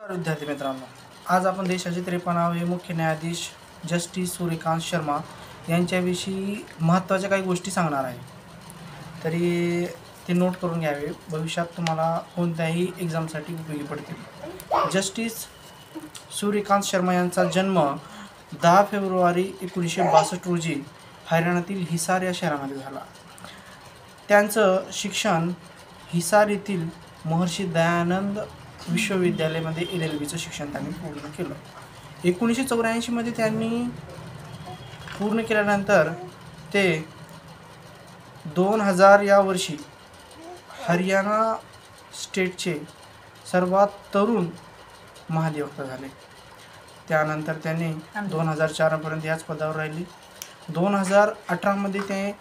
विद्यार्थी मित्रांनो, आज आपण देशाचे 53वे मुख्य न्यायाधीश जस्टिस सूर्यकांत शर्मा यांच्याविषयी महत्त्वाच्या काही गोष्टी सांगणार आहे. तरी ते नोट करून घ्यावे, भविष्यात तुम्हाला कोणत्याही एक्झामसाठी उपयोगी पडतील. जस्टिस सूर्यकांत शर्मा यांचा जन्म 10 फेब्रुवारी 1962 रोजी हरियाणातील हिसार या शहरामध्ये झाला. त्यांचं शिक्षण हिसार येथील महर्षी दयानंद विश्वविद्यालयामध्ये LLBचं शिक्षण त्यांनी पूर्ण केलं. 1984 मध्ये त्यांनी पूर्ण केल्यानंतर ते 2000 या वर्षी हरियाणा स्टेटचे सर्वात तरुण महाधिवक्ता झाले. त्यानंतर त्यांनी 2004 पर्यंत याच पदावर राहिले. 2018 मध्ये ते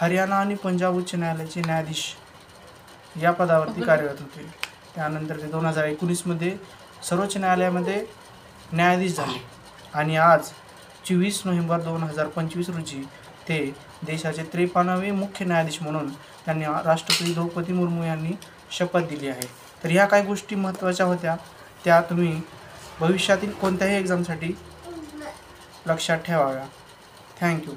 हरियाणा आणि पंजाब उच्च न्यायालयाचे न्यायाधीश या पदावरती कार्यरत होते. त्यानंतर ते 2019 मध्ये सर्वोच्च न्यायालयामध्ये न्यायाधीश झाले आणि आज 24 नोव्हेंबर 2025 रोजी ते देशाचे 53वे मुख्य न्यायाधीश म्हणून त्यांनी राष्ट्रपती द्रौपदी मुर्मू यांनी शपथ दिली आहे. तर ह्या काही गोष्टी महत्त्वाच्या होत्या, त्या तुम्ही भविष्यातील कोणत्याही एक्झामसाठी लक्षात ठेवाव्या. थँक्यू.